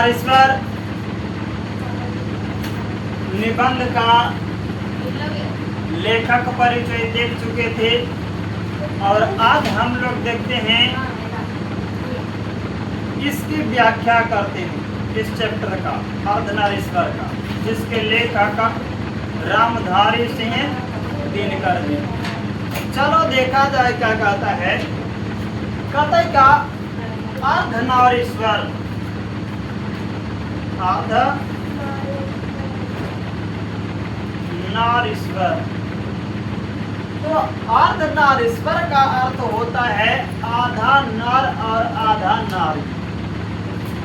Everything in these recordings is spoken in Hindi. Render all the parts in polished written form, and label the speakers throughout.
Speaker 1: अर्धनारीश्वर निबंध का लेखक परिचय देख चुके थे और आज हम लोग देखते हैं इसकी व्याख्या करते हैं इस चैप्टर का अर्धनारीश्वर का, जिसके लेखक रामधारी सिंह दिनकर जी। चलो देखा जाए क्या कहता है। कहता है क्या अर्धनारीश्वर, नारीश्वर। तो अर्धनारीश्वर का अर्थ होता है आधा नर और आधा नारी।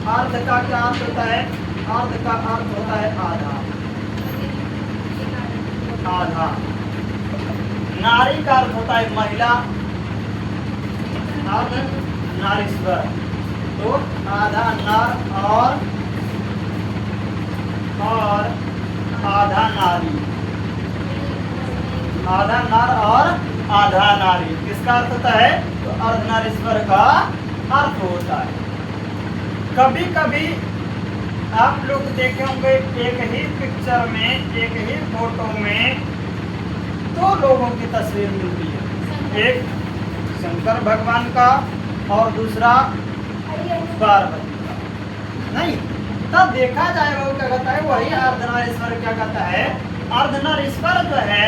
Speaker 1: अर्ध का क्या अर्थ होता है? अर्ध का अर्थ होता है आधा, आधा। नारी का अर्थ होता है महिला। अर्धनारीश्वर तो आधा नर और आधा नारी, आधा नर और आधा नारी। किसका अर्थ होता है? तो अर्धनारीश्वर का अर्थ होता है। कभी कभी आप लोग देखे होंगे एक ही पिक्चर में, एक ही फोटो में दो लोगों की तस्वीर मिलती है, एक शंकर भगवान का और दूसरा पार्वती का। नहीं, तब देखा जाए वो क्या कहता है, वही अर्धनारीश्वर क्या कहता है। अर्धनारीश्वर जो है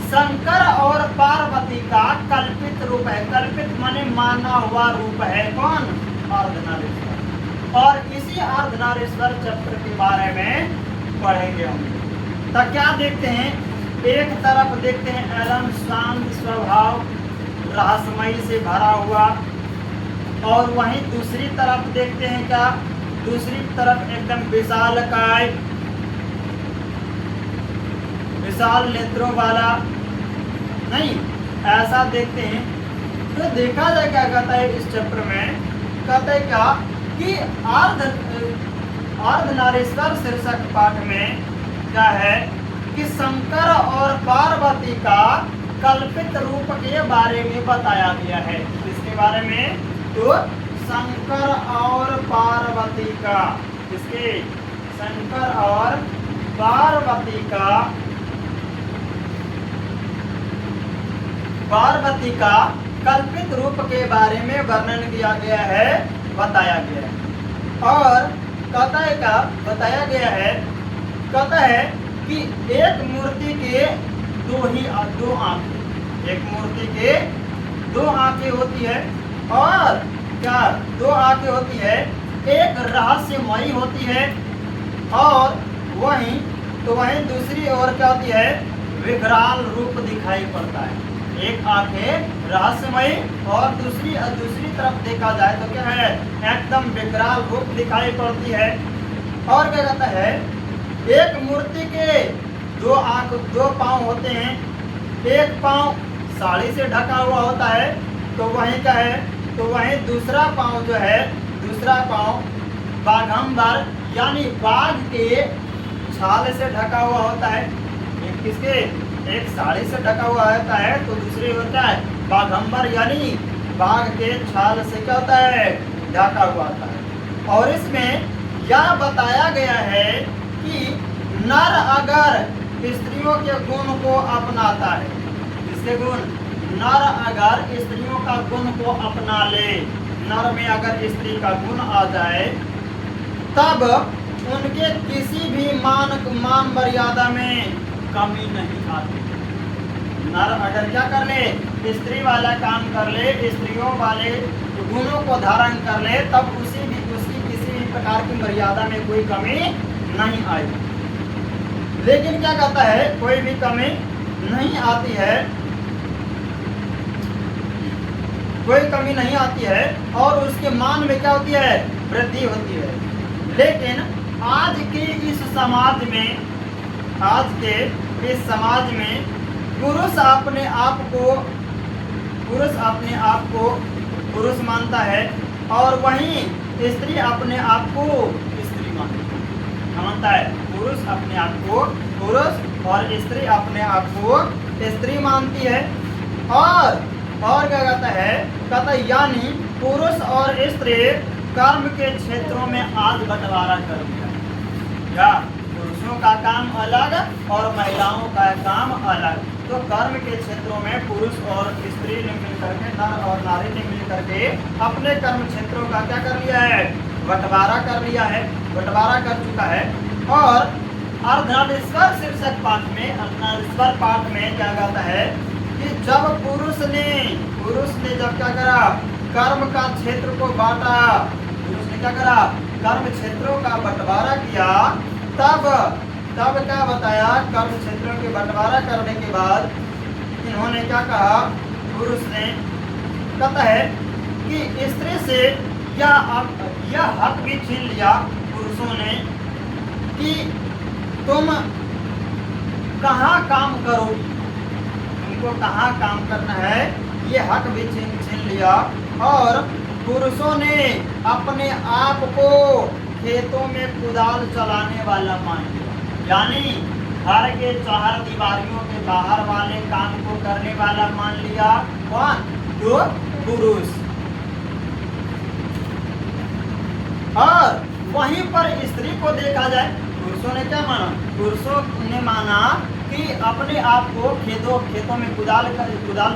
Speaker 1: शंकर और पार्वती का कल्पित रूप है। कल्पित माने माना हुआ रूप है। कौन? अर्धनारीश्वर। और इसी अर्धनारीश्वर चैप्टर के बारे में पढ़ेंगे हम। तो क्या देखते हैं, एक तरफ देखते हैं एकदम शांत स्वभाव, रहस्यमयी से भरा हुआ, और वहीं दूसरी तरफ देखते हैं क्या, दूसरी तरफ एकदम विशालकाय, विशाल नेत्रों वाला। नहीं, ऐसा देखते हैं। तो देखा जाए क्या कहता है इस चैप्टर में। कहता है क्या कि अर्धनारीश्वर शीर्षक पाठ में क्या है कि शंकर और पार्वती का कल्पित रूप के बारे में बताया गया है। इसके बारे में तो शंकर और पार्वती का, इसके शंकर और पार्वती का कल्पित रूप के बारे में वर्णन किया गया है, बताया गया है। और कहता है क्या बताया गया है, कहता है कि एक मूर्ति के दो आंखें, एक मूर्ति के दो आंखें होती है, और क्या दो आंखें होती है, एक रहस्यमयी होती है, और वहीं दूसरी ओर क्या होती है, विकराल रूप दिखाई पड़ता है। एक आंखें रहस्यमयी और दूसरी तरफ देखा जाए तो क्या है, एकदम विकराल रूप दिखाई पड़ती है। और क्या कहता है, एक मूर्ति के दो पांव होते हैं, एक पांव साड़ी से ढका हुआ होता है, तो वहीं क्या है, तो वहीं दूसरा पांव जो है, दूसरा पांव बाघंबर यानी बाघ के छाल से ढका हुआ होता है। एक साड़ी से ढका हुआ होता है, तो दूसरी होता है बाघंबर यानी बाघ के छाल से क्या होता है, ढका हुआ होता है। और इसमें यह बताया गया है कि नर अगर स्त्रियों के गुण को अपनाता है, इसके गुण, नर अगर स्त्रियों का गुण को अपना ले, नर में अगर स्त्री का गुण आ जाए, तब उनके किसी भी मान मर्यादा में कमी नहीं आती। नर अगर क्या कर ले, स्त्री वाला काम कर ले, स्त्रियों वाले गुणों को धारण कर ले, तब उसकी किसी भी प्रकार की मर्यादा में कोई कमी नहीं आएगी। लेकिन क्या कहता है, कोई भी कमी नहीं आती है, कोई कमी नहीं आती है, और उसके मान में क्या होती है, वृद्धि होती है। लेकिन आज के इस समाज में पुरुष अपने आप को पुरुष मानता है, और वहीं स्त्री अपने आप को स्त्री मानता है। पुरुष अपने आप को पुरुष और स्त्री अपने आप को स्त्री मानती है। और क्या कहता है, यानी पुरुष और स्त्री कर्म के क्षेत्रों में आज बंटवारा कर दिया। क्या पुरुषों का काम अलग और महिलाओं का काम अलग। तो कर्म के क्षेत्रों में पुरुष और स्त्री ने मिलकर के, नर और नारी ने मिलकर के अपने कर्म क्षेत्रों का क्या कर लिया है, बंटवारा कर लिया है, बंटवारा कर चुका है। और अर्धनारीश्वर शीर्षक पाठ में, अर्धनारीश्वर पाठ में क्या कहता है कि जब पुरुष ने जब क्या करा, कर्म का क्षेत्र को बांटा, पुरुष ने क्या करा, कर्म क्षेत्रों का बंटवारा किया, तब क्या बताया, कर्म क्षेत्रों के बंटवारा करने के बाद इन्होंने क्या कहा, पुरुष ने कहता है कि स्त्री से यह हक भी छीन लिया पुरुषों ने कि तुम कहाँ काम करोगी, तुमको कहाँ काम करना है, ये हक भी छीन लिया। और पुरुषों ने अपने आप को खेतों में कुदाल चलाने वाला मान लिया, यानी घर के चार दीवारियों के बाहर वाले काम को करने वाला मान लिया। कौन? जो पुरुष। और वहीं पर स्त्री को देखा जाए, पुरुषों ने क्या माना, पुरुषों ने माना कि अपने आप को खेतों में कुदाल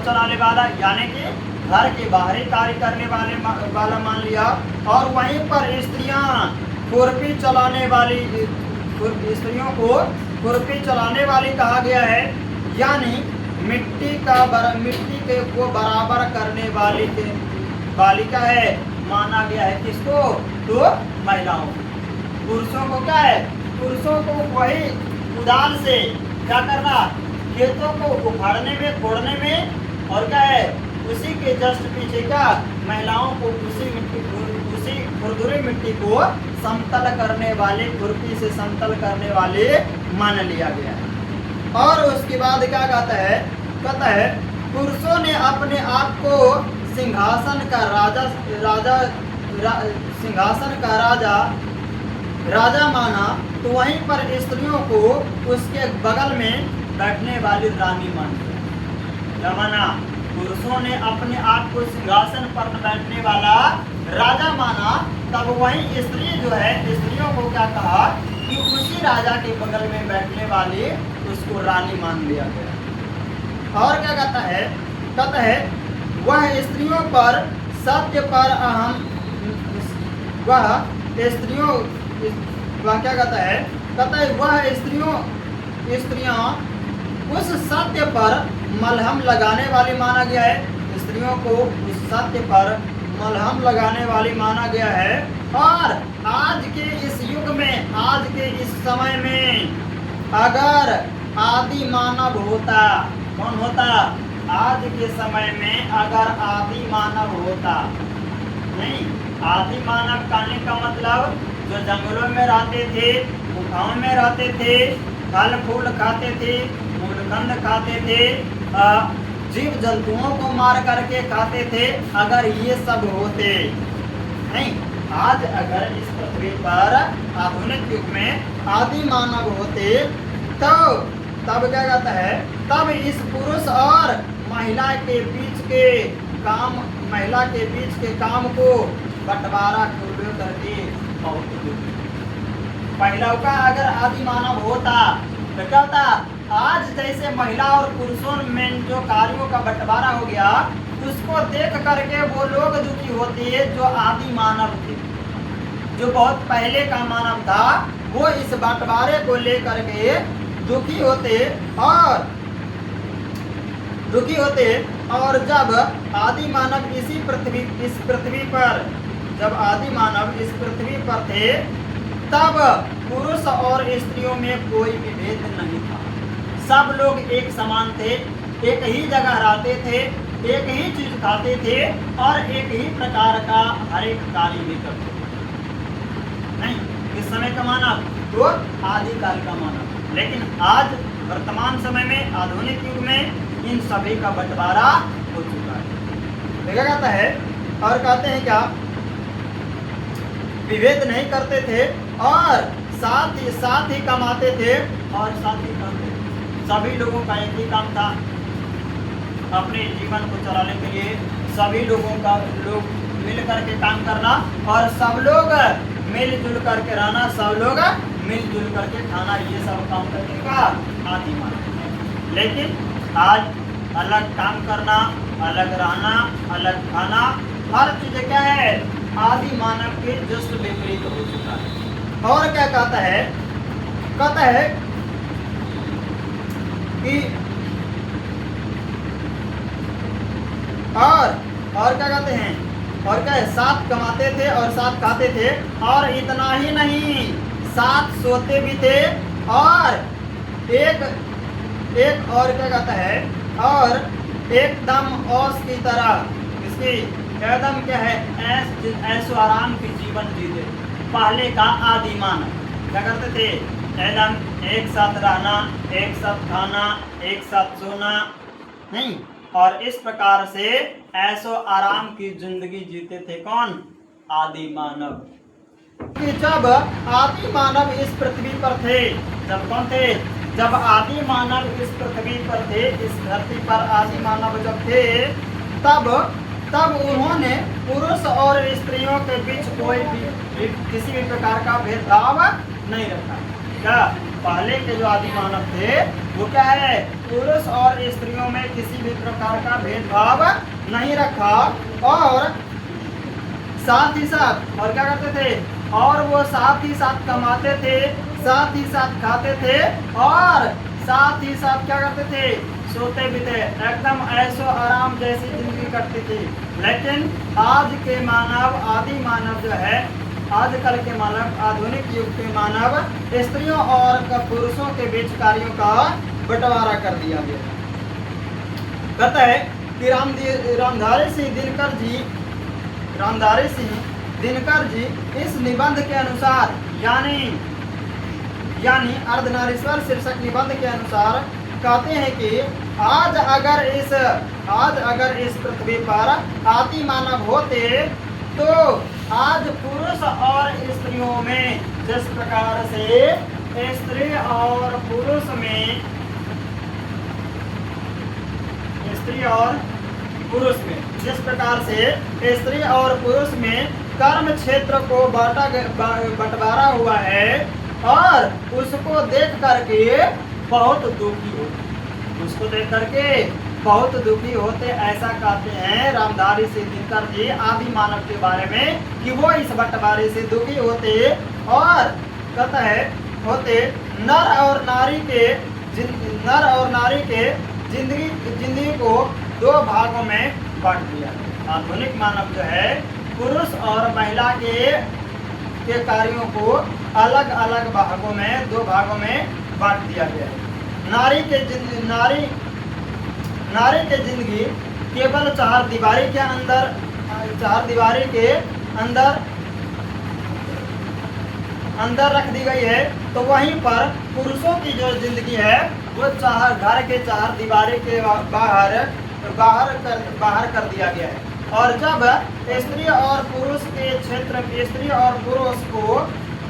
Speaker 1: चलाने वाला, यानी कि घर के बाहरी कार्य करने वाला मान लिया। और वहीं पर स्त्रियां खुरपी चलाने वाली, स्त्रियों को खुरपी चलाने वाली कहा गया है, यानी मिट्टी के को बराबर करने वाली क्या है, माना गया है। किसको? तो महिलाओं। पुरुषों को क्या है, पुरुषों को वही कुदाल से क्या करना, खेतों को उखाड़ने में, कोड़ने में, और क्या है उसी के जस्ट पीछे क्या, महिलाओं को उसी खुरदुरी मिट्टी को समतल करने वाले, खुरपी से समतल करने वाले मान लिया गया है। और उसके बाद क्या कहता है पुरुषों ने अपने आप को सिंहासन का राजा माना, तो वहीं पर स्त्रियों को उसके बगल में बैठने वाली रानी मान लिया। क्या माना? पुरुषों ने अपने आप को सिंहासन पर बैठने वाला राजा माना, तब वहीं स्त्री जो है, स्त्रियों को क्या कहा कि उसी राजा के बगल में बैठने वाली उसको रानी मान लिया गया। और क्या कहता है वह स्त्रियों पर सत्य पर अहम, वह क्या कहता है वह स्त्रियां उस सत्य पर मलहम लगाने वाली माना गया है, स्त्रियों को उस सत्य पर मलहम लगाने वाली माना गया है। और आज के इस युग में, आज के इस समय में अगर आदि मानव होता, कौन होता? आज के समय में अगर आदि मानव होता, नहीं, आदि मानव कहने का मतलब जो जंगलों में रहते थे, गुफाओं में रहते थे, फल फूल खाते थे, मूलखंड खाते थे, जीव जंतुओं को मार करके खाते थे, अगर ये सब होते, नहीं, आज अगर इस पृथ्वी पर आधुनिक युग में आदि मानव होते, तो तब क्या कहता है, तब इस पुरुष और महिला के बीच के काम को बंटवारा करके बहुत पहला का अगर आदि मानव होता तो क्या होता, आज जैसे महिला और पुरुषों में जो कार्यों का बंटवारा हो गया, उसको देख करके वो लोग दुखी होते हैं जो आदि मानव थे, जो बहुत पहले का मानव था, वो इस बंटवारे को लेकर के दुखी होते। और जब आदि मानव इस पृथ्वी पर, जब आदि मानव इस पृथ्वी पर थे, तब पुरुष और स्त्रियों में कोई विभेद नहीं था, सब लोग एक समान थे, एक ही जगह रहते थे, एक ही चीज खाते थे और एक ही प्रकार का हर एक कार्य भी करते थे। नहीं, इस समय का मानव तो आदिकाल का मानव, लेकिन आज वर्तमान समय में, आधुनिक युग में इन सभी का बंटवारा हो चुका है। देखा जाता है और कहते हैं क्या, विभेद नहीं करते थे और साथ ही कमाते थे और साथ ही खाते थे। सभी लोगों का एक ही काम था, अपने जीवन को चलाने के लिए सभी लोग मिल करके काम करना और सब लोग मिलजुल करके रहना, सब लोग मिलजुल करके खाना, ये सब काम करने का आदि मानव। लेकिन आज अलग काम करना, अलग रहना, अलग खाना, हर चीज क्या है आदि मानव के जस्ट विपरीत हो चुका है। और क्या कहता है कि और क्या कहते हैं, और क्या है, साथ कमाते थे और साथ खाते थे, और इतना ही नहीं साथ सोते भी थे, और एक और क्या कहता है, और एकदम औस की तरह इसकी एकदम क्या है ऐसो आराम की जीवन जीते। पहले का आदि मानव क्या करते थे, एकदम एक साथ रहना, एक साथ खाना, एक साथ सोना, नहीं, और इस प्रकार से ऐसो आराम की जिंदगी जीते थे। कौन? आदि मानव। कि जब आदि मानव इस पृथ्वी पर थे, जब कौन थे, जब आदि मानव इस पृथ्वी पर थे, इस धरती पर आदि मानव जब थे, तब उन्होंने पुरुष और स्त्रियों के बीच कोई भी किसी भी प्रकार का भेदभाव नहीं रखा। क्या पहले के जो आदि मानव थे वो क्या है, पुरुष और स्त्रियों में किसी भी प्रकार का भेदभाव नहीं रखा, और साथ ही साथ और क्या करते थे, और वो साथ ही साथ कमाते थे, साथ ही साथ खाते थे, और साथ ही साथ क्या करते थे, सोते भी थे, एकदम ऐसो आराम जैसी जिंदगी करती थी। लेकिन आज के मानव, आदि मानव जो है, आजकल के मानव, आधुनिक युग के मानव स्त्रियों और पुरुषों के बीच कार्यों का बंटवारा कर दिया गया। कहता है कि रामधारी सिंह दिनकर जी इस निबंध के अनुसार, यानी अर्धनारीश्वर शीर्षक निबंध के अनुसार कहते हैं कि आज अगर इस पृथ्वी पर आदि मानव होते तो आज पुरुष और स्त्रियों में जिस प्रकार से स्त्री और पुरुष जिस प्रकार से स्त्री और पुरुष में कर्म क्षेत्र को बंटवारा हुआ है, और उसको देख करके बहुत दुखी होते, ऐसा कहते हैं रामधारी सिंह दिनकर जी आदि मानव के बारे में, कि वो इस बंटवारे से दुखी होते, और कहता है होते नर और नारी के जिंदगी को दो भागों में बांट दिया। आधुनिक मानव जो है पुरुष और महिला के कार्यों को अलग अलग भागों में, दो भागों में बांट दिया गया है। नारी के जिंदगी केवल चार दीवारी के अंदर रख दी गई है, तो वहीं पर पुरुषों की जो जिंदगी है वो घर के चार दीवारी के बाहर कर दिया गया है। और जब स्त्री और पुरुष को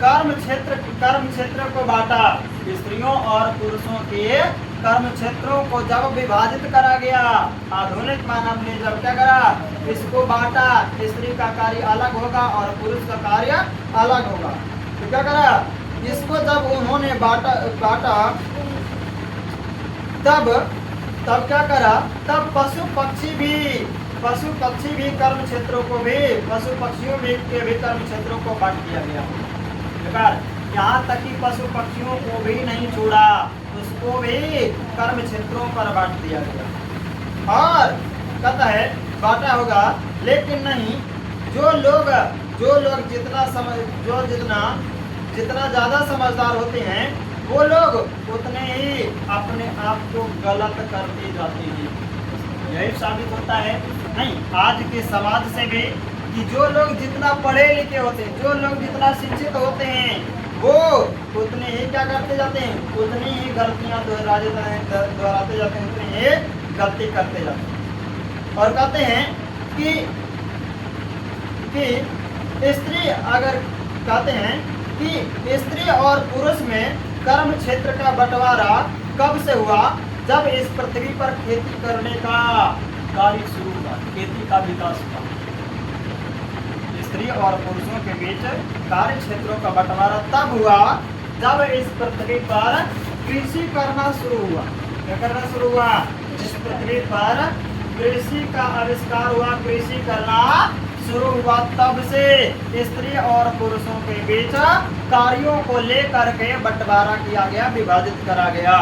Speaker 1: कर्म क्षेत्र को बांटा, स्त्रियों और पुरुषों के कर्म क्षेत्रों को जब विभाजित करा गया, आधुनिक मानव ने जब क्या करा, इसको बांटा, स्त्री का कार्य अलग होगा और पुरुष का कार्य अलग होगा, तो क्या करा, इसको जब उन्होंने बांटा तब क्या करा, तब पशु पक्षी भी कर्म क्षेत्रों को भी, पशु पक्षियों के भी कर्म क्षेत्रों को बांट दिया गया। यहाँ तक कि पशु पक्षियों को भी नहीं छोड़ा, उसको भी कर्म क्षेत्रों पर बांट दिया गया। और कहता है बांटा होगा, लेकिन नहीं, जो लोग जितना ज्यादा समझदार होते हैं वो लोग उतने ही अपने आप को गलत करते जाते हैं। यही साबित होता है नहीं आज के समाज से भी, कि जो लोग जितना पढ़े लिखे होते हैं, जो लोग जितना शिक्षित होते हैं, वो उतने ही क्या करते जाते हैं, उतनी ही गलतियां दोहराते जाते हैं, उतनी ही गलती करते जाते हैं। और कहते हैं कि स्त्री, अगर कहते हैं कि स्त्री और पुरुष में कर्म क्षेत्र का बंटवारा कब से हुआ, जब इस पृथ्वी पर खेती करने का कार्य शुरू हुआ, खेती का विकास हुआ। स्त्री और पुरुषों के बीच कार्य क्षेत्रों का बंटवारा तब हुआ जब इस पृथ्वी पर कृषि करना शुरू हुआ। क्या करना शुरू हुआ? इस पृथ्वी पर कृषि का आविष्कार हुआ, कृषि करना शुरू हुआ, तब से स्त्री और पुरुषों के बीच कार्यों को लेकर के बंटवारा किया गया, विभाजित करा गया।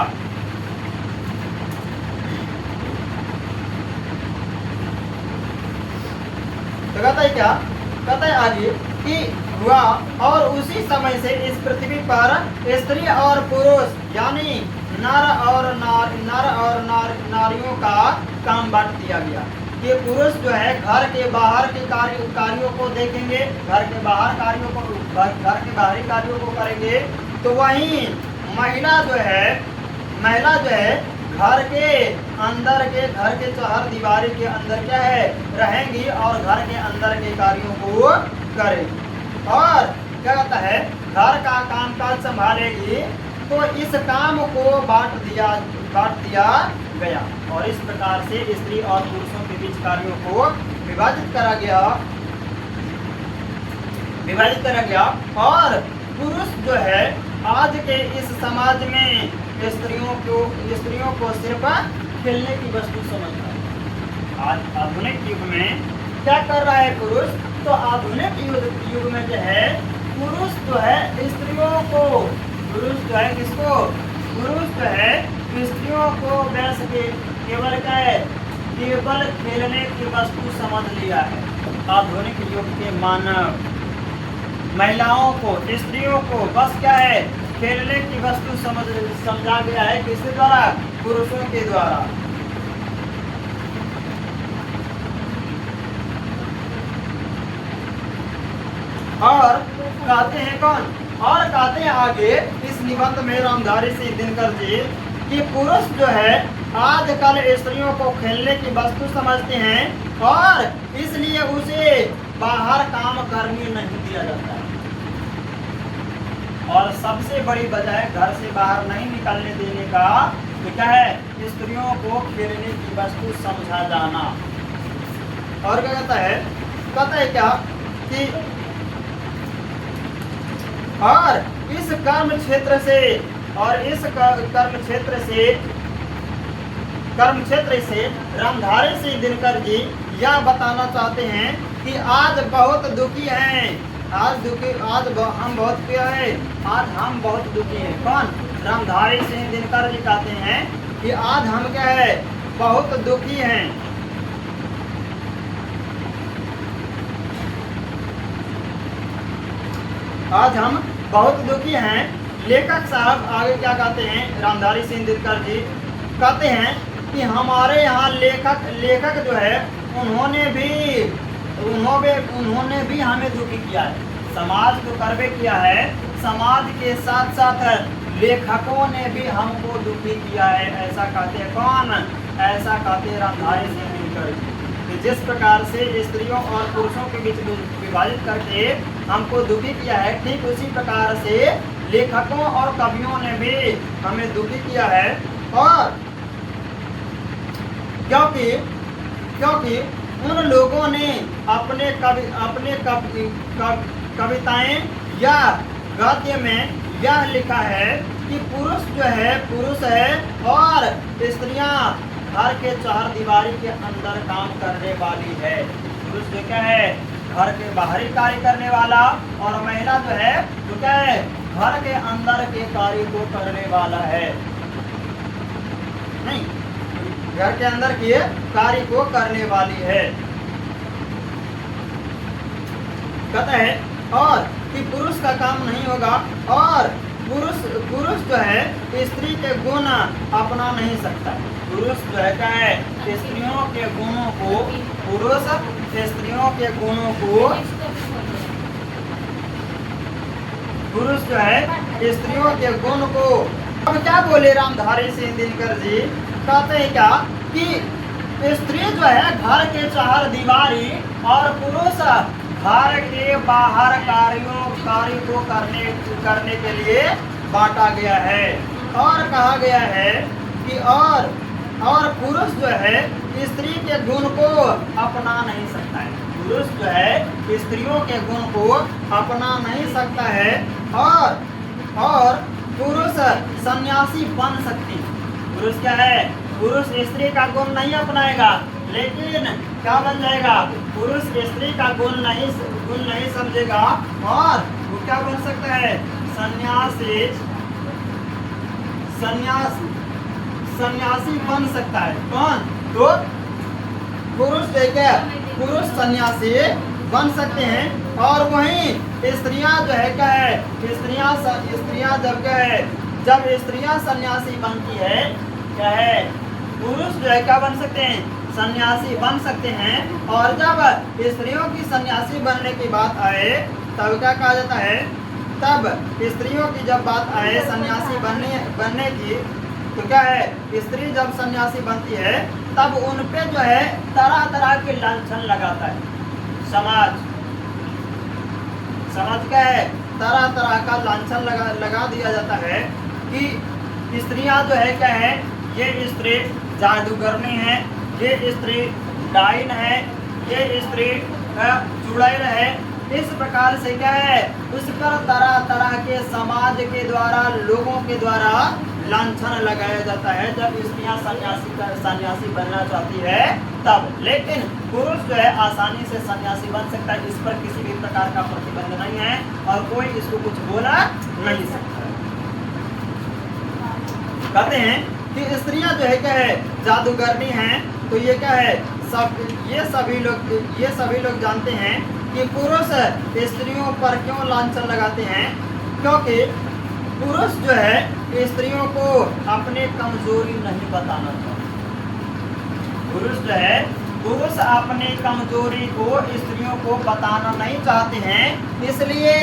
Speaker 1: तो कहता है क्या? कहता है आगे कि हुआ और उसी समय से इस पृथ्वी पर स्त्री और पुरुष यानी नर और नारियों का काम बांट दिया गया कि पुरुष जो है घर के बाहर के कार्यों को देखेंगे, घर के बाहरी कार्यों को करेंगे, तो वहीं महिला जो है घर के चार दीवारी के अंदर क्या है रहेंगी और घर के अंदर के कार्यों को करेगी। और क्या कहता है घर का कामकाज संभालेगी। तो इस काम को बांट दिया गया और इस प्रकार से स्त्री और पुरुषों के बीच कार्यों को विभाजित करा गया। और पुरुष जो है आज के इस समाज में स्त्रियों को सिर्फ खेलने की वस्तु समझता है। आज आधुनिक युग में क्या कर रहा है पुरुष? तो आधुनिक युग में जो है पुरुष जो है स्त्रियों को स्त्रियों को वैसे केवल क्या है? केवल खेलने की वस्तु समझ लिया है। आधुनिक युग के मानव महिलाओं को, स्त्रियों को बस क्या है? खेलने की वस्तु समझा गया है। किसके द्वारा? पुरुषों के द्वारा। और कहते हैं कौन? और कहते हैं आगे इस निबंध में रामधारी सिंह दिनकर जी कि पुरुष जो है आजकल स्त्रियों को खेलने की वस्तु समझते हैं और इसलिए उसे बाहर काम करने नहीं दिया जाता है। और सबसे बड़ी वजह है घर से बाहर नहीं निकलने देने का तो क्या है? स्त्रियों को खेलने की वस्तु समझा जाना। और क्या कहता है? कहता है क्या कि और इस कर्म क्षेत्र से रामधारी सिंह दिनकर जी यह बताना चाहते हैं कि आज बहुत दुखी हैं। आज हम बहुत क्या है? आज हम बहुत दुखी हैं। कौन? रामधारी सिंह दिनकर जी कहते हैं कि आज हम क्या है? बहुत दुखी हैं। आज हम बहुत दुखी हैं। लेखक साहब आगे क्या कहते हैं? रामधारी सिंह दिनकर जी कहते हैं कि हमारे यहाँ लेखक जो है उन्होंने भी हमें दुखी किया है। समाज तो करवे किया है, समाज के साथ साथ लेखकों ने भी हमको दुखी किया है। ऐसा कहते हैं कौन? ऐसा कहते हैं रामधारी सिंह दिनकर जी। जिस प्रकार से स्त्रियों और पुरुषों के बीच विभाजित करके हमको दुखी किया है, ठीक उसी प्रकार से लेखकों और कवियों ने भी हमें दुखी किया है। और क्योंकि उन लोगों ने अपने कविताएं या गद्य में यह लिखा है कि पुरुष है और स्त्रियां घर के चार दीवारी के अंदर काम करने वाली है। पुरुष जो क्या है? घर के बाहरी कार्य करने वाला और महिला जो है तो क्या है? घर के अंदर के कार्य को करने वाला है। नहीं, घर के अंदर के कार्य को करने वाली है। कहता है और कि पुरुष का काम नहीं होगा और पुरुष जो है स्त्री के गुण अपना नहीं सकता। पुरुष जो है क्या है? स्त्रियों के गुणों को पुरुष जो है स्त्रियों के गुण को। अब क्या बोले रामधारी सिंह दिनकर जी? कहते हैं क्या कि स्त्री जो है घर के चार दीवारी और पुरुष घर के बाहर कार्य को करने के लिए बांटा गया है। और कहा गया है कि और पुरुष जो है स्त्री के गुण को अपना नहीं सकता है। पुरुष जो है स्त्रियों के गुण को अपना नहीं सकता है और पुरुष सन्यासी बन सकते हैं। पुरुष क्या है? पुरुष स्त्री का गुण नहीं अपनाएगा, लेकिन क्या बन जाएगा? पुरुष स्त्री का गुण नहीं समझेगा और वो क्या बन सकता है? सन्यासी बन सकता है। कौन? तो पुरुष देखिए, पुरुष सन्यासी बन सकते हैं और वहीं स्त्रियां जो है क्या है? स्त्रियां जब क्या है? जब स्त्रियां सन्यासी बनती है क्या है? पुरुष जो है क्या बन सकते हैं? सन्यासी बन सकते हैं। और जब स्त्रियों की सन्यासी बनने की बात आए तब क्या कहा जाता है? तब स्त्रियों की जब बात आए सन्यासी बनने की तो क्या है? स्त्री जब सन्यासी बनती है तब उन पे जो है तरह तरह के लांछन लगाता है समाज क्या है? तरह तरह का लांछन लगा दिया जाता है कि स्त्रियां जो है क्या है? ये स्त्री जादूगरनी है, ये स्त्री डाइन है, ये स्त्री चुड़ैल है। इस प्रकार से क्या है? उस पर तरह तरह के समाज के द्वारा, लोगों के द्वारा लांछन लगाया जाता है जब स्त्रियां सन्यासी बनना चाहती है तब। लेकिन पुरुष जो है आसानी से सन्यासी बन सकता है, इस पर किसी भी प्रकार का प्रतिबंध नहीं है और कोई इसको कुछ बोला नहीं सकता। कहते हैं कि स्त्रियां जो है क्या है? जादूगरनी हैं। तो ये क्या है? ये सभी लोग जानते हैं कि पुरुष स्त्रियों पर क्यों लांछन लगाते हैं, क्योंकि पुरुष जो है स्त्रियों को अपनी कमजोरी नहीं बताना चाहते। पुरुष अपनी कमजोरी को स्त्रियों को बताना नहीं चाहते हैं, इसलिए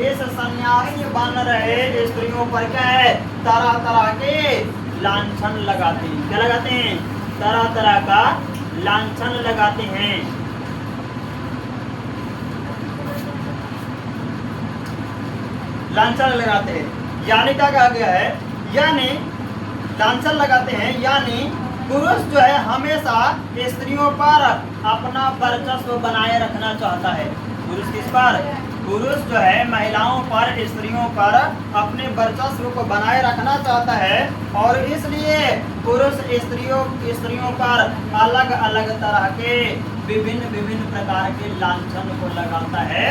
Speaker 1: इस सन्यासी बन रहे स्त्रियों पर क्या है? तरह तरह के लांछन लगाते हैं। क्या लगाते हैं? तरह तरह का लांछन लगाते हैं। लांछन लगाते हैं यानी क्या कहा गया है? यानी लांछन लगाते हैं यानी पुरुष जो है हमेशा स्त्रियों पर अपना वर्चस्व बनाए रखना चाहता है। पुरुष किस पर? पुरुष जो है महिलाओं पर, स्त्रियों पर अपने वर्चस्व को बनाए रखना चाहता है और इसलिए पुरुष स्त्रियों पर अलग अलग तरह के विभिन्न प्रकार के लांछन को लगाता है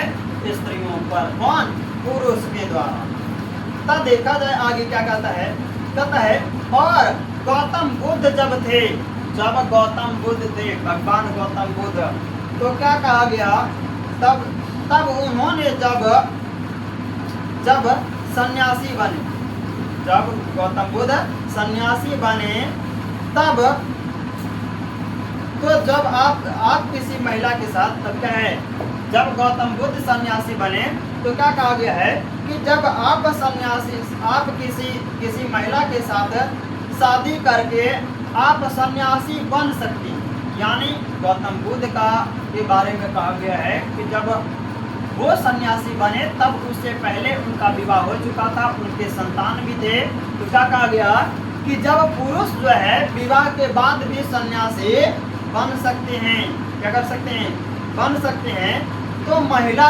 Speaker 1: स्त्रियों पर। कौन? पुरुष के द्वारा। तब देखा जाए आगे क्या कहता है और गौतम बुद्ध जब गौतम बुद्ध थे, भगवान गौतम बुद्ध, तो क्या कहा गया? तब उन्होंने जब सन्यासी बने, जब गौतम बुद्ध सन्यासी बने तब तो जब आप किसी महिला के साथ, तब क्या है? जब गौतम बुद्ध सन्यासी बने तो क्या कहा गया है कि जब आप किसी महिला के साथ शादी करके आप सन्यासी बन सकती हैं। यानी गौतम बुद्ध के बारे में कहा गया है कि जब वो सन्यासी बने तब उससे पहले उनका विवाह हो चुका था, उनके संतान भी थे। तो क्या कहा गया कि जब पुरुष जो है विवाह के बाद भी सन्यासी बन सकते हैं, क्या कर सकते हैं? बन सकते हैं। तो महिला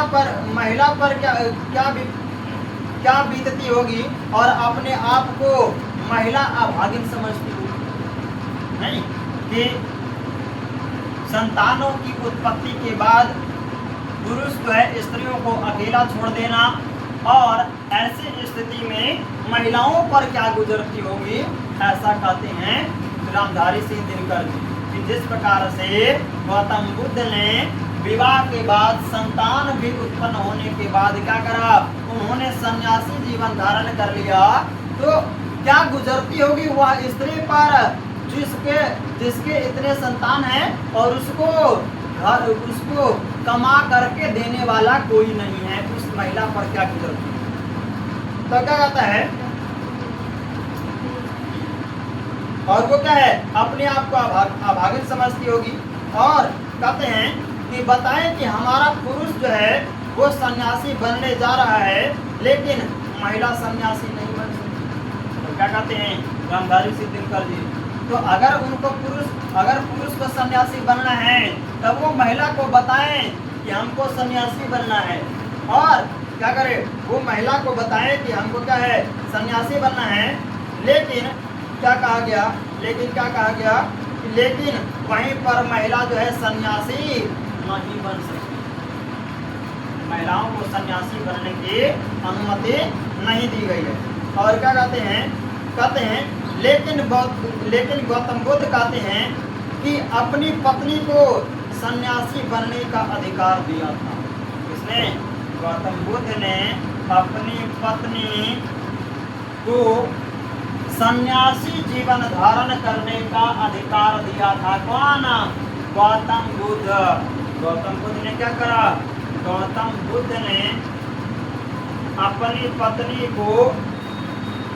Speaker 1: पर क्या बीतती होगी और अपने आप को महिला अभागिन समझती होगी नहीं कि संतानों की उत्पत्ति के बाद पुरुष जो है स्त्रियों को अकेला छोड़ देना और ऐसी स्थिति में महिलाओं पर क्या गुजरती होगी, ऐसा कहते हैं रामधारी सिंह दिनकर जी कि जिस प्रकार से गौतम बुद्ध ने विवाह के बाद संतान भी उत्पन्न होने के बाद क्या करा? उन्होंने सन्यासी जीवन धारण कर लिया। तो क्या गुजरती होगी वह स्त्री पर जिसके इतने संतान हैं और उसको कमा करके देने वाला कोई नहीं है, उस महिला पर क्या गुजरती है? तो क्या कहता है? और वो क्या है? अपने आप को अभागिन समझती होगी। और कहते हैं कि बताएं कि हमारा पुरुष जो है वो सन्यासी बनने जा रहा है लेकिन महिला सन्यासी नहीं बन सकती। तो क्या कहते हैं रामधारी सिंह दिनकर जी तो अगर पुरुष को सन्यासी बनना है तब वो महिला को बताएं कि हमको सन्यासी बनना है, और क्या करे, वो महिला को बताएं कि हमको क्या है, सन्यासी बनना है। लेकिन क्या कहा गया, लेकिन वहीं पर महिला जो है सन्यासी नहीं बन सकती, महिलाओं को सन्यासी बनने की अनुमति नहीं दी गई है। और क्या कहते हैं लेकिन गौतम बुद्ध कहते हैं कि अपनी पत्नी को सन्यासी बनने का अधिकार दिया था। किसने? गौतम बुद्ध ने अपनी पत्नी को सन्यासी जीवन धारण करने का अधिकार दिया था। कौन? गौतम बुद्ध ने क्या करा? गौतम बुद्ध ने अपनी पत्नी को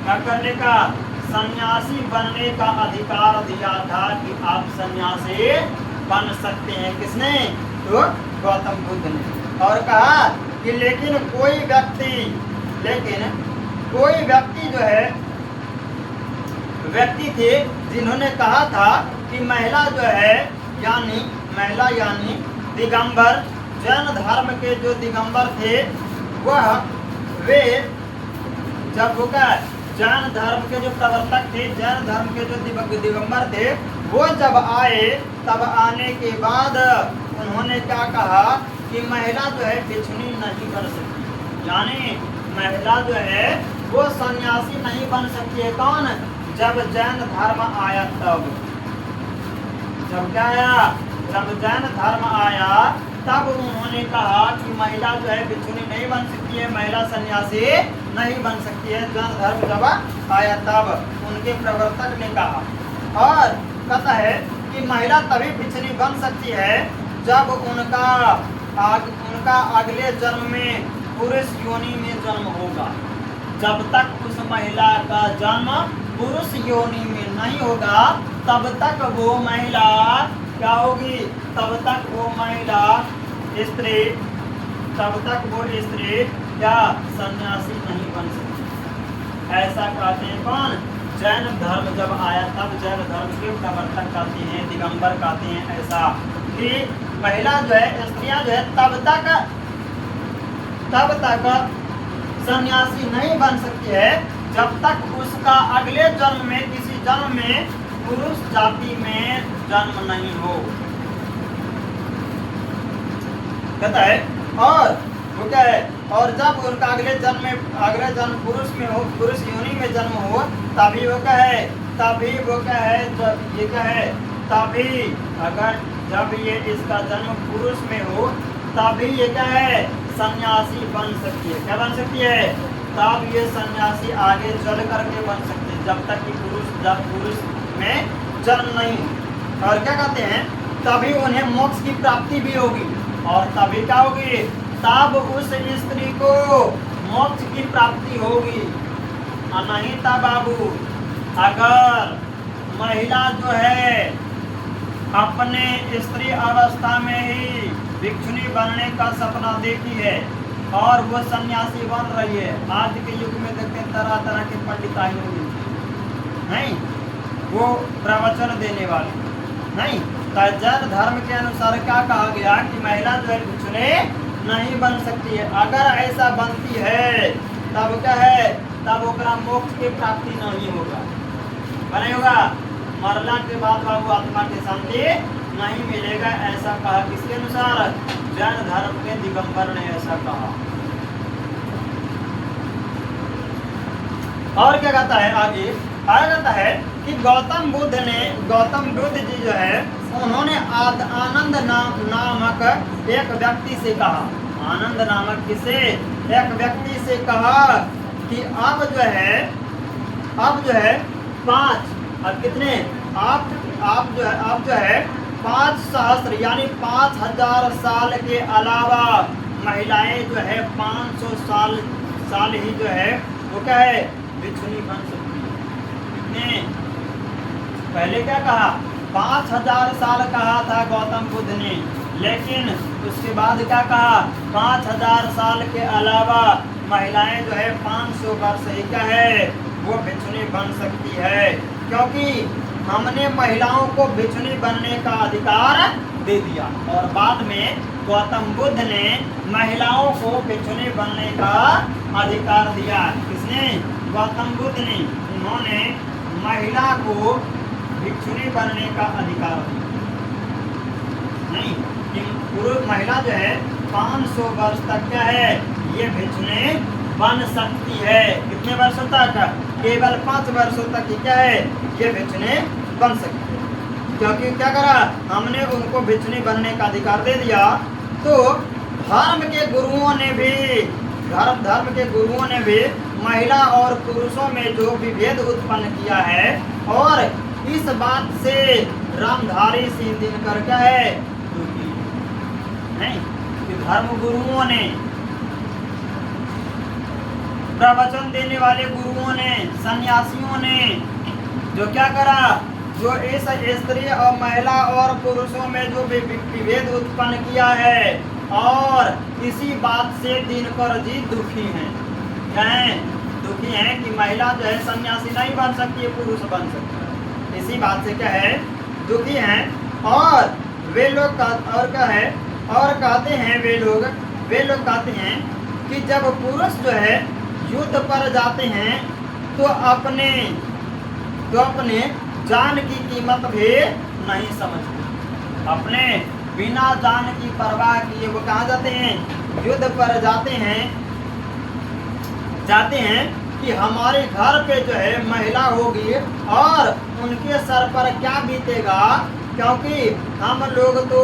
Speaker 1: क्या करने का? सन्यासी बनने का अधिकार दिया था कि आप सन्यासी बन सकते हैं। किसने? तो गौतम बुद्ध ने। और कहा कि लेकिन कोई व्यक्ति जो है व्यक्ति थे जिन्होंने कहा था कि महिला यानी दिगंबर, जैन धर्म के जो दिगंबर थे वे जब वो क्या जैन धर्म के जो प्रवर्तक थे, जैन धर्म के जो दिगंबर थे, वो जब आए तब आने के बाद उन्होंने क्या कहा कि महिला जो है भिक्षुणी नहीं बन सकती, यानी महिला जो है वो सन्यासी नहीं बन सकती है। कौन? जब जैन धर्म आया तब। जब क्या आया? जब जैन धर्म आया तब उन्होंने कहा कि महिला जो है भिक्षुणी नहीं बन सकती है, महिला सन्यासी नहीं बन सकती है। जैन धर्म जब आया तब उनके प्रवर्तक ने कहा। और कहता है कि महिला तभी भिक्षुणी बन सकती है जब उनका अगले जन्म में पुरुष योनि में जन्म होगा। जब तक उस महिला का जन्म पुरुष योनि में नहीं होगा तब तक वो महिला क्या होगी? तब तक वो स्त्री क्या सन्यासी नहीं बन सकती। ऐसा कहते हैं कौन? जैन धर्म जब आया तब जैन धर्म के प्रवर्तक कहते हैं, दिगंबर कहते हैं ऐसा कि महिला जो है, स्त्रियां जो है तब तक सन्यासी नहीं बन सकती है जब तक उसका अगले जन्म में किसी जन्म में पुरुष जाति में जन्म नहीं हो। कहता है और वो क्या है, और जब उनका अगले जन्म पुरुष में हो, पुरुष योनि में जन्म हो, तभी वो क्या है, तभी अगर जब ये इसका जन्म पुरुष में हो तभी ये क्या है, सन्यासी बन सकती है। क्या बन सकती है? तब ये सन्यासी आगे चल करके बन सकते हैं, जब तक कि पुरुष में जन्म नहीं। और क्या कहते हैं? तभी उन्हें मोक्ष की प्राप्ति भी होगी। और तभी क्या होगी? तब उस स्त्री को मोक्ष की प्राप्ति होगी। नहीं था बाबू, अगर महिला जो है अपने स्त्री अवस्था में ही भिक्षुणी बनने का सपना देखी है और वो सन्यासी बन रही है। आज के युग में देखते हैं तरह तरह के पंडिताई नहीं, वो प्रवचन देने वाले नहीं। जैन धर्म के अनुसार क्या कहा गया कि महिला जो है भिक्षुणी नहीं बन सकती है। अगर ऐसा बनती है तब क्या है, तब ओकरा मोक्ष की प्राप्ति नहीं होगा, नहीं होगा। मरला के बाद बाबू आत्मा की शांति नहीं मिलेगा। ऐसा कहा किसके अनुसार? जैन धर्म के दिगंबर ने ऐसा कहा। और क्या कहता है आगे कहता है कि गौतम बुद्ध जी जो है उन्होंने आनंद नामक एक व्यक्ति से कहा, आनंद नामक किसे? एक व्यक्ति से कहा कि अब जो है 5 और कितने आप जो है 5 सहस्त्र यानी 5000 साल के अलावा महिलाएं जो है 500 साल ही जो है वो क्या है, भिक्षुणी बन सकती है। कितने? पहले क्या कहा? 5000 साल कहा था गौतम बुद्ध ने, लेकिन उसके बाद क्या कहा? 5000 साल के अलावा महिलाएं जो है 500 वर्ष ही क्या है वो भिक्षुणी बन सकती है। क्योंकि हमने महिलाओं को भिक्षुणी बनने का अधिकार दे दिया। और बाद में गौतम बुद्ध ने महिलाओं को भिक्षुणी बनने का अधिकार दिया। किसने? गौतम बुद्ध ने। उन्होंने महिला को भिक्षुणी बनने का अधिकार दिया। नहीं कि पुरुष महिला जो है 500 वर्ष तक क्या है, ये भिक्षुणी बन सकती है। कितने वर्षों तक? केवल 5 वर्षों तक क्या है, ये भिक्षुणी बन सकती है। क्योंकि क्या करा, हमने उनको भिक्षुणी बनने का अधिकार दे दिया। तो धर्म के गुरुओं ने भी महिला और पुरुषों में जो विभेद उत्पन्न किया है, और इस बात से रामधारी सिंह दिनकर क्या है, दुखी नहीं कि धर्म गुरुओं ने, प्रवचन देने वाले गुरुओं ने, सन्यासियों ने जो क्या करा, जो इस स्त्री और महिला और पुरुषों में जो विभेद उत्पन्न किया है, और इसी बात से दिनकर जी दुखी हैं। क्या है? दुखी हैं कि महिला जो है सन्यासी नहीं बन सकती है, पुरुष बन सकता है। इसी बात से क्या है, दुखी हैं। और वे लोग और क्या है, और कहते हैं वे लोग कहते हैं कि जब पुरुष जो है युद्ध पर जाते हैं तो अपने जान की कीमत भी नहीं समझते। अपने बिना जान की परवाह किए वो कहाँ जाते हैं, युद्ध पर जाते हैं कि हमारे घर पे जो है महिला होगी और उनके सर पर क्या बीतेगा, क्योंकि हम लोग तो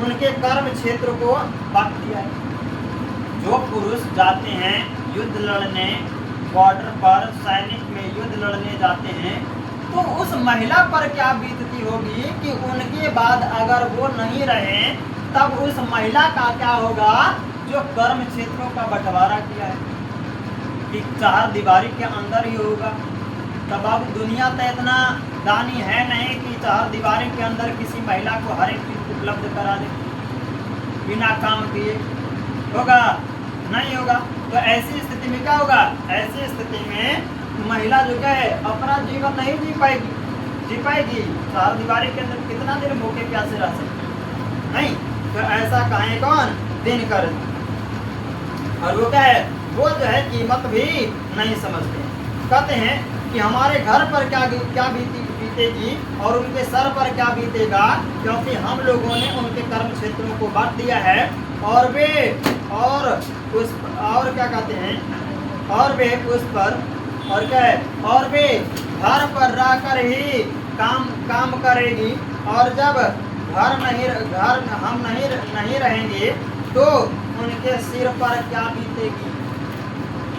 Speaker 1: उनके कर्म क्षेत्र को बांट दिया है। जो पुरुष जाते हैं युद्ध लड़ने, बॉर्डर पर सैनिक में युद्ध लड़ने जाते हैं, तो उस महिला पर क्या बीतती होगी कि उनके बाद अगर वो नहीं रहे तब उस महिला का क्या होगा, जो कर्म क्षेत्रों का बंटवारा किया है कि 4 दीवारी के अंदर ही होगा। तब अब दुनिया तो इतना दानी है नहीं कि 4 दीवारी के अंदर किसी महिला को हर एक चीज उपलब्ध करा दे बिना काम किए। होगा? नहीं होगा। तो ऐसी स्थिति में क्या होगा, ऐसी स्थिति में महिला जो क्या है अपना जीवन नहीं जी पाएगी। 4 दीवारी के अंदर कितना देर भूखे प्यासे रह सकती नहीं। तो ऐसा कहें कौन, दिनकर। और वो क्या है, वो जो है कीमत भी नहीं समझते। कहते हैं कि हमारे घर पर क्या बीतेगी और उनके सर पर क्या बीतेगा, क्योंकि हम लोगों ने उनके कर्म क्षेत्रों को बांट दिया है। और वे और क्या कहते हैं, और वे उस पर और क्या है, और वे घर पर रहकर ही काम करेगी। और जब हम नहीं रहेंगे तो उनके सिर पर क्या बीतेगी।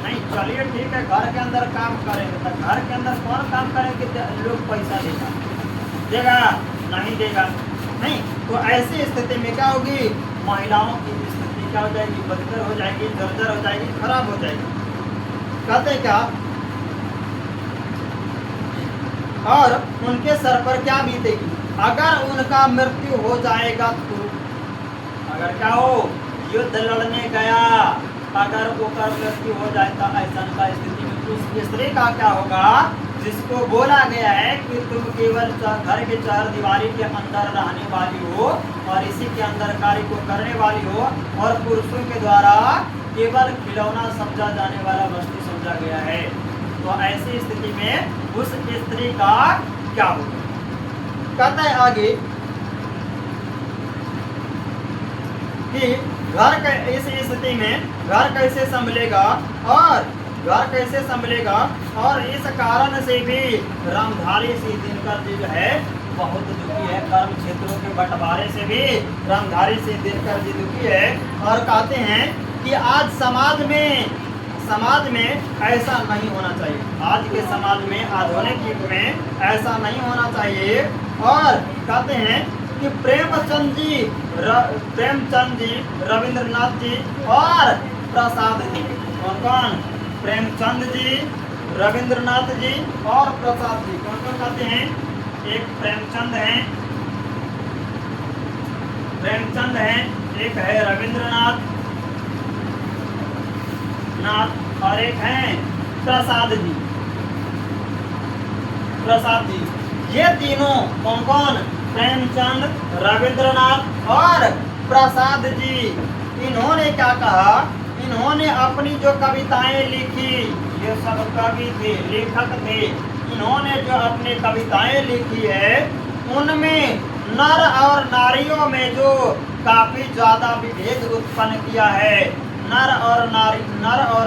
Speaker 1: नहीं, चलिए ठीक है, घर के अंदर काम करेंगे, तो घर के अंदर कौन काम करेंगे, लोग पैसा देगा नहीं देगा नहीं। तो ऐसी स्थिति में क्या होगी, महिलाओं की स्थिति क्या हो जाएगी, बदतर हो जाएगी, जर्जर हो जाएगी, खराब हो जाएगी। कहते क्या, और उनके सर पर क्या बीतेगी अगर उनका मृत्यु हो जाएगा तो। अगर क्या हो, युद्ध लड़ने गया, अगर वो कर मृत्यु हो जाए तो ऐसा का स्थिति में उस स्त्री का क्या होगा, जिसको बोला गया है कि तुम केवल घर के 4 दीवारी के अंदर रहने वाली हो और इसी के अंदर कार्य को करने वाली हो, और पुरुषों के द्वारा केवल खिलौना समझा जाने वाला वस्तु समझा गया है। तो ऐसी स्थिति में उस स्त्री का क्या होगा। कहता है आगे कि इस स्थिति में घर कैसे संभलेगा, और इस कारण से भी रामधारी सिंह दिनकर जी जो है बहुत दुखी है। कर्म क्षेत्रों के बंटवारे से भी रामधारी सिंह दिनकर जी दुखी है। और कहते हैं कि आज समाज में ऐसा नहीं होना चाहिए। आज के समाज में, आधुनिक युग में ऐसा नहीं होना चाहिए। और कहते हैं कि प्रेमचंद जी, रविंद्रनाथ जी और प्रसाद जी, कौन? प्रेमचंद जी, रविंद्रनाथ जी और प्रसाद जी। कौन कहते हैं? एक प्रेमचंद है, एक है रविंद्रनाथ और एक है प्रसाद जी। प्रसाद जी, ये तीनों कौन कौन? प्रेमचंद, रविंद्रनाथ और प्रसाद जी। इन्होंने क्या कहा? इन्होंने अपनी जो कविताएं लिखी, ये सब कवि थे, लेखक थे, इन्होंने जो अपनी कविताएं लिखी है उनमें नर और नारियों में जो काफी ज्यादा विभेद उत्पन्न किया है, नर और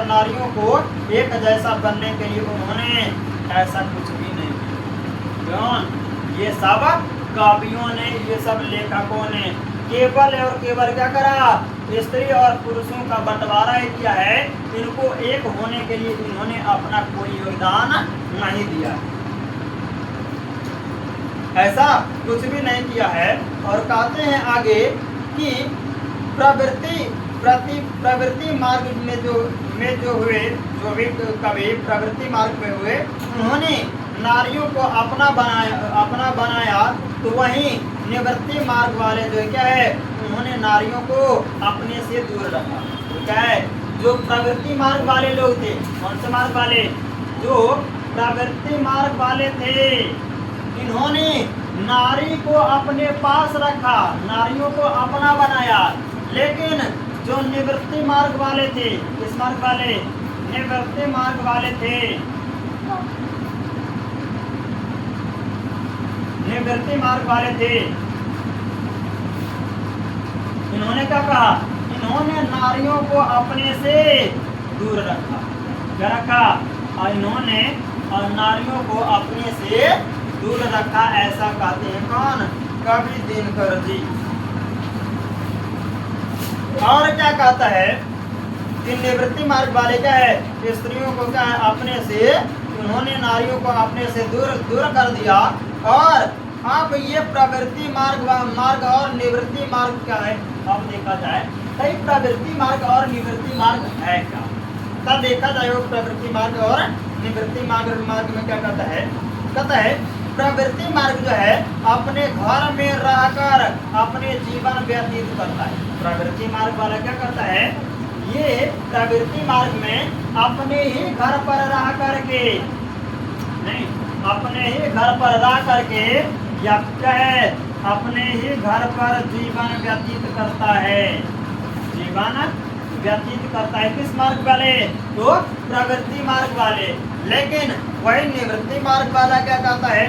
Speaker 1: नारियों को एक जैसा बनने के लिए उन्होंने ऐसा कुछ भी नहीं किया। क्यों? ये सब कवियों ने, ये सब लेखकों ने केवल और केवल क्या करा? स्त्री और पुरुषों का बंटवारा ही किया है। इनको एक होने के लिए इन्होंने अपना कोई योगदान नहीं दिया, ऐसा कुछ भी नहीं किया है। और कहते हैं आगे कि प्रवृत्ति मार्ग में जो हुए, जो भी कवि प्रवृत्ति मार्ग में हुए, उन्होंने नारियों को अपना बनाया, तो वहीं निवृत्ति मार्ग वाले जो क्या है, उन्होंने नारियों को अपने से दूर रखा। तो क्या है, जो प्रवृत्ति मार्ग वाले लोग थे, कौन से मार्ग वाले? जो प्रवृत्ति मार्ग वाले थे, इन्होंने नारी को अपने पास रखा, नारियों को अपना बनाया। लेकिन जो निवृत्ति मार्ग वाले थे, किस मार्ग वाले? निवृत्ति मार्ग वाले थे, निवृत्ति मार्ग वाले थे, इन्होंने क्या कहा? इन्होंने नारियों को अपने से दूर रखा। क्या रखा? और इन्होंने और नारियों को अपने से दूर रखा, ऐसा कहते हैं कौन? कवि दिनकर जी। और क्या कहता है कि निवृत्ति मार्ग वाले क्या है? स्त्रियों को क्या है? अपने से, उन्होंने नारियों को अपने से दूर कर दिया। और अब ये प्रवृत्ति मार्ग और निवृत्ति मार्ग क्या है? अब देखा जाए कई प्रवृत्ति मार्ग और निवृत्ति मार्ग है क्या, तब देखा जाए वो प्रवृत्ति मार्ग और निवृत्ति मार्ग में क्या कहता है? कहता है प्रवृत्ति मार्ग जो है अपने घर में रहकर अपने जीवन व्यतीत करता है। प्रवृत्ति मार्ग वाला क्या करता है? ये प्रवृत्ति मार्ग में अपने ही घर पर रह करके, नहीं, अपने ही घर पर रह करके, या क्या है, अपने ही घर पर जीवन व्यतीत करता है, जीवन व्यतीत करता है। किस मार्ग वाले? तो प्रवृत्ति मार्ग वाले। लेकिन वही निवृत्ति मार्ग वाला क्या कहता है?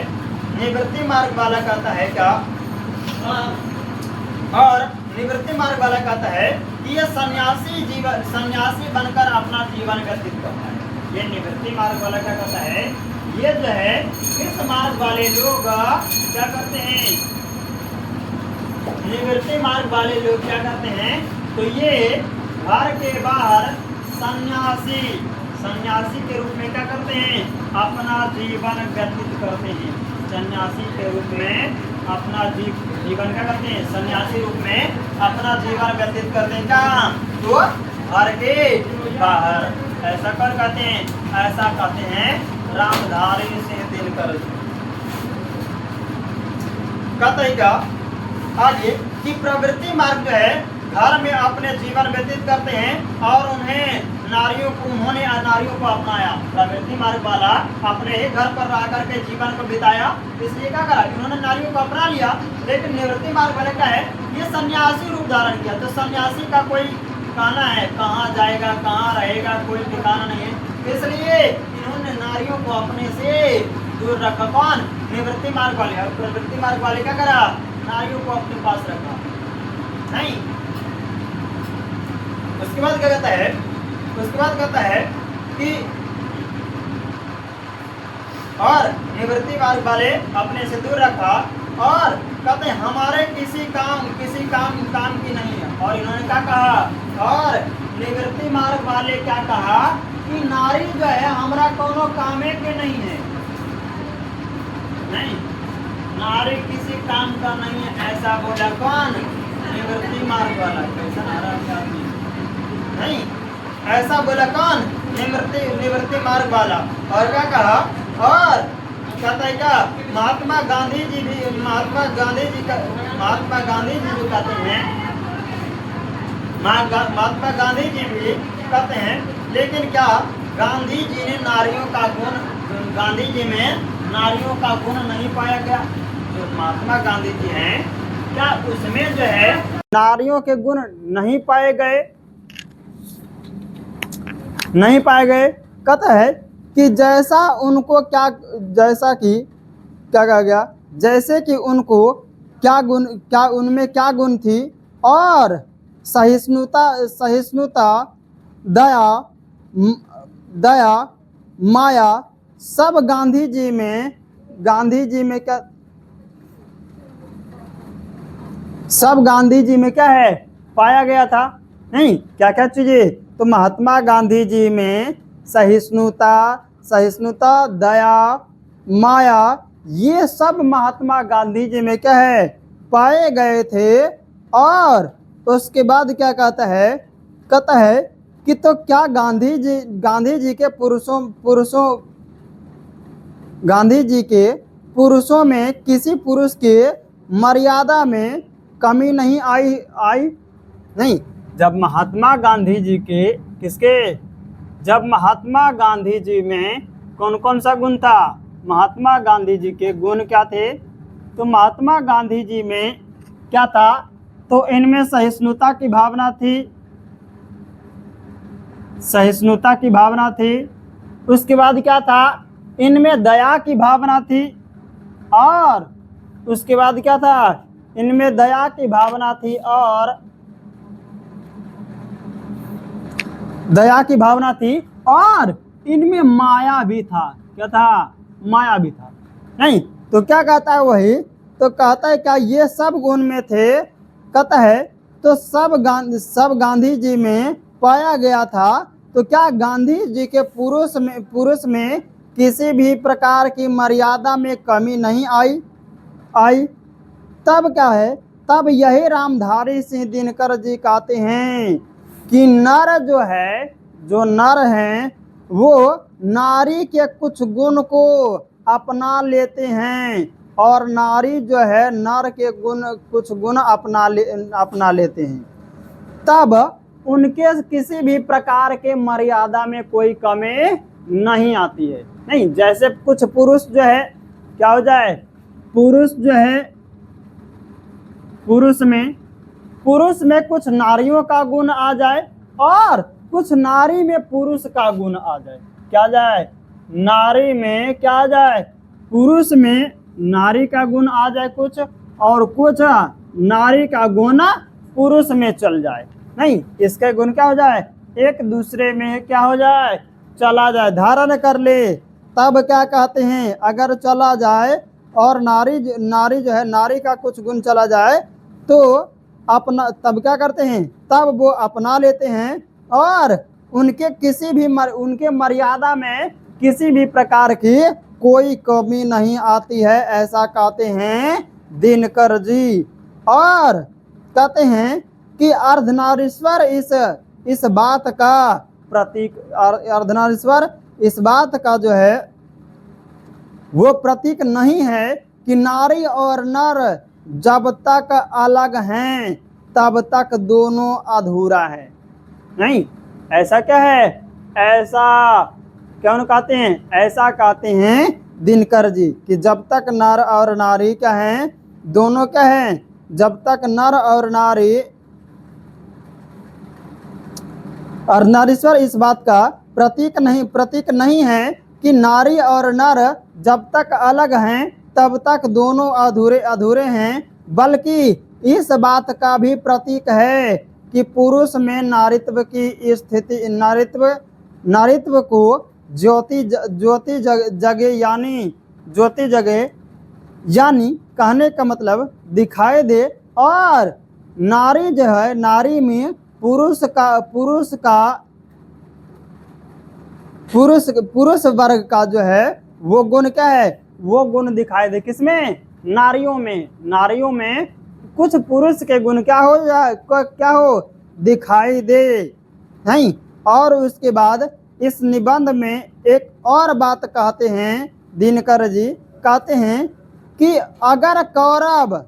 Speaker 1: निवृत्ति मार्ग वाला कहता है क्या? और निवृत्ति मार्ग वाला कहता है कि ये सन्यासी बनकर अपना जीवन व्यतीत करता है। ये निवृत्ति मार्ग वाला क्या कहता है? ये जो है इस मार्ग वाले लोग क्या करते हैं? निवृत्ति मार्ग वाले लोग क्या करते हैं? तो ये घर के बाहर सन्यासी के रूप में क्या करते हैं? अपना जीवन व्यतीत करते हैं। सन्यासी के रूप में अपना जीवन क्या करते हैं? सन्यासी रूप में अपना जीवन व्यतीत करते हैं। कहाँ? तो घर के बाहर। ऐसा कर कहते हैं? ऐसा कहते हैं रामधारी सिंह दिनकर। कहते हैं क्या आगे कि प्रवृत्ति मार्ग जो है घर में अपने जीवन व्यतीत करते हैं और उन्होंने नारियों को अपनाया। प्रवृत्ति मार्ग वाला अपने ही घर पर रह करके जीवन को बिताया, इसलिए क्या करा? उन्होंने नारियों को अपना लिया। लेकिन निवृत्ति मार्ग वाले क्या है? ये सन्यासी रूप धारण किया। तो सन्यासी का कोई कहना है, कहाँ जाएगा, कहाँ रहेगा, कोई ठिकाना नहीं है, इसलिए इन्होंने नारियों को अपने से दूर रखा। कौन? निवृत्ति मार्ग वाले। और प्रवृत्ति मार्ग वाले क्या करा? नारियों को अपने पास रखा। नहीं, उसके बाद क्या कहता है? उसके बाद कहता है कि और निवृत्ति मार्ग वाले अपने से दूर रखा, और कहते हैं हमारे किसी काम की नहीं है। और इन्होंने क्या कहा? और निवृत्ति मार्ग वाले क्या कहा कि नारी जो है हमारा कोनो कामे के नहीं है। नहीं, नारी किसी काम का नहीं है, ऐसा बोला कौन? निवृत्ति मार्ग वाला। कैसा नाराज आदमी? नहीं, ऐसा बोला कौन? निवृत्ति मार्ग वाला। और क्या कहा? और कहता है क्या? महात्मा गांधी जी जो कहते हैं, महात्मा गांधी जी भी कहते हैं, लेकिन क्या गांधी जी ने नारियों का गुण, गांधी जी में नारियों का गुण नहीं पाया गया। जो महात्मा गांधी जी हैं, क्या उसमें जो है नारियों के गुण नहीं पाए गए? नहीं पाए गए। कहता है कि जैसा उनको क्या, जैसा कि क्या कहा गया, जैसे कि उनको क्या गुण, क्या उनमें क्या गुण थी, और सहिष्णुता, सहिष्णुता, दया, दया, माया, सब गांधी जी में क्या, सब गांधी जी में क्या है, पाया गया था। नहीं, क्या क्या चीजें? तो महात्मा गांधी जी में सहिष्णुता, दया, माया, ये सब महात्मा गांधी जी में क्या है, पाए गए थे। और उसके बाद क्या कहता है कि तो क्या गांधी जी के पुरुषों में किसी पुरुष के मर्यादा में कमी नहीं आई? नहीं, जब महात्मा गांधी जी के जब महात्मा गांधी जी में कौन कौन सा गुण था? महात्मा गांधी जी के गुण क्या थे? तो महात्मा गांधी जी में क्या था? तो इनमें सहिष्णुता की भावना थी, सहिष्णुता की भावना थी। उसके बाद क्या था? इनमें दया की भावना थी। और उसके बाद क्या था? इनमें दया की भावना थी और दया की भावना थी, और इनमें माया भी था। क्या था? माया भी था। नहीं, तो क्या कहता है वही? तो कहता है क्या ये सब गुण में थे? कहता है तो सब गांधी जी में पाया गया था। तो क्या गांधी जी के पुरुष में किसी भी प्रकार की मर्यादा में कमी नहीं आई? तब क्या है? तब यही रामधारी सिंह दिनकर जी कहते हैं कि नर जो नर हैं वो नारी के कुछ गुण को अपना लेते हैं, और नारी जो है नर के कुछ गुण अपना लेते हैं। तब उनके किसी भी प्रकार के मर्यादा में कोई कमी नहीं आती है। नहीं, जैसे कुछ पुरुष जो है क्या हो जाए, पुरुष जो है पुरुष में कुछ नारियों का गुण आ जाए, और कुछ नारी में पुरुष का गुण आ जाए। क्या जाए? नारी में क्या आ जाए? पुरुष में नारी का गुण आ जाए कुछ, और कुछ नारी का गुण पुरुष में चल जाए। नहीं, इसके गुण क्या हो जाए? एक दूसरे में क्या हो जाए? चला जाए, धारण कर ले। तब क्या कहते हैं? अगर चला जाए और नारी जो है नारी का कुछ गुण चला जाए तो अपना, तब क्या करते हैं? तब वो अपना लेते हैं, और उनके मर्यादा में किसी भी प्रकार की कोई कमी नहीं आती है। ऐसा कहते हैं दिनकर जी। और कहते हैं कि अर्धनारीश्वर इस बात का प्रतीक, अर्धनारीश्वर इस बात का जो है वो प्रतीक नहीं है कि नारी और नर जब तक अलग हैं तब तक दोनों अधूरा है। नहीं, ऐसा क्या है? ऐसा क्यों कहते हैं? ऐसा कहते हैं दिनकर जी कि जब तक नर और नारी क्या हैं, दोनों क्या हैं? जब तक नर और नारी, और नारीश्वर इस बात का प्रतीक नहीं है कि नारी और नर जब तक अलग हैं तब तक दोनों अधूरे हैं, बल्कि इस बात का भी प्रतीक है कि पुरुष में नारीत्व की स्थिति, नारीत्व को ज्योति जगे, यानी कहने का मतलब दिखाई दे, और नारी जो है, नारी में पुरुष वर्ग का जो है वो गुण क्या है? वो गुण दिखाई दे। किसमें? नारियों में कुछ पुरुष के गुण क्या हो दिखाई दे। नहीं, और उसके बाद इस निबंध में एक और बात कहते हैं दिनकर जी, कहते हैं कि अगर कौरव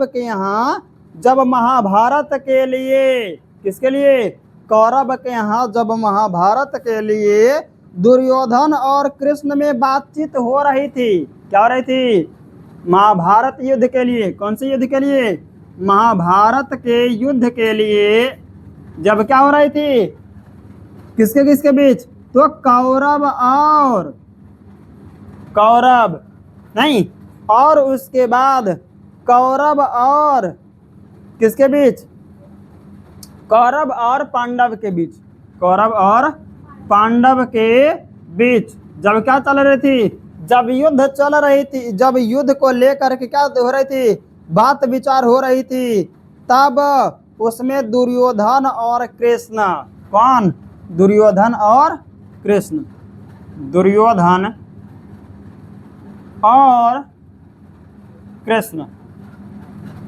Speaker 1: के यहाँ जब महाभारत के लिए, किसके लिए? कौरव के यहाँ जब महाभारत के लिए दुर्योधन और कृष्ण में बातचीत हो रही थी। क्या हो रही थी? महाभारत युद्ध के लिए। कौन से युद्ध के लिए? महाभारत के युद्ध के लिए जब क्या हो रही थी? किसके किसके बीच? तो कौरव नहीं, और उसके बाद कौरव और किसके बीच? कौरव और पांडव के बीच। कौरव और पांडव के बीच जब क्या चल रही थी? जब युद्ध चल रही थी, जब युद्ध को लेकर के क्या हो रही थी? बात विचार हो रही थी, तब उसमें दुर्योधन और कृष्ण। कौन? दुर्योधन और कृष्ण। दुर्योधन और कृष्ण।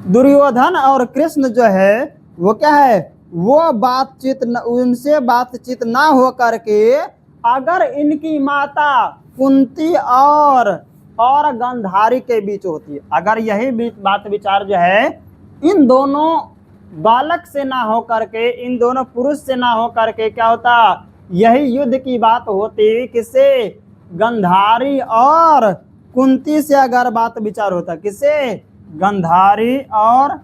Speaker 1: दुर्योधन और कृष्ण जो है वो क्या है? वो उनसे बातचीत ना हो करके अगर इनकी माता कुंती और गंधारी के बीच होती है, अगर यही बात विचार जो है इन दोनों बालक से ना हो करके, इन दोनों पुरुष से ना हो करके क्या होता? यही युद्ध की बात होती। किससे? गंधारी और कुंती से अगर बात विचार होता। किससे? गंधारी और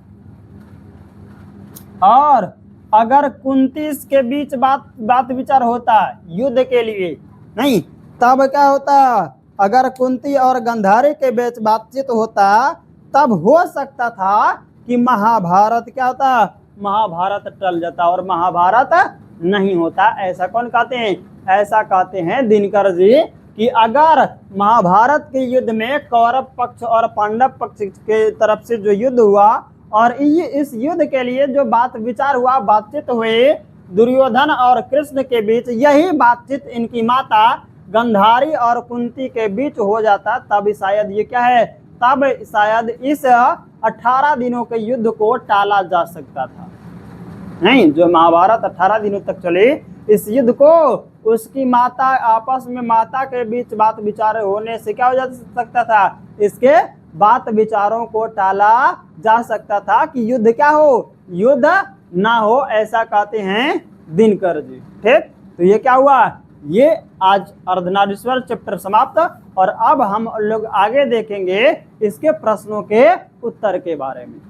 Speaker 1: अगर कुंती के बीच बात विचार होता युद्ध के लिए, नहीं, तब क्या होता? अगर कुंती और गंधारी के बीच बातचीत होता, तब हो सकता था कि महाभारत क्या होता? महाभारत टल जाता और महाभारत नहीं होता। ऐसा कौन कहते हैं? ऐसा कहते हैं दिनकर जी कि अगर महाभारत के युद्ध में कौरव पक्ष और पांडव पक्ष के तरफ से जो युद्ध हुआ और इस युद्ध के लिए जो बात विचार हुआ, बातचीत हुई दुर्योधन और कृष्ण के बीच, यही बातचीत इनकी माता गंधारी और कुंती के बीच हो जाता, तब शायद ये क्या है? तब शायद इस 18 दिनों के युद्ध को टाला जा सकता था। नहीं, जो महाभारत 18 दिनों तक चले, इस युद्ध को उसकी माता आपस में माता के बीच बात विचार होने से क्या हो जा सकता था? इसके बात विचारों को टाला जा सकता था कि युद्ध क्या हो? युद्ध ना हो, ऐसा कहते हैं दिनकर जी। ठीक, तो ये क्या हुआ? ये आज अर्धनारीश्वर चैप्टर समाप्त, और अब हम लोग आगे देखेंगे इसके प्रश्नों के उत्तर के बारे में।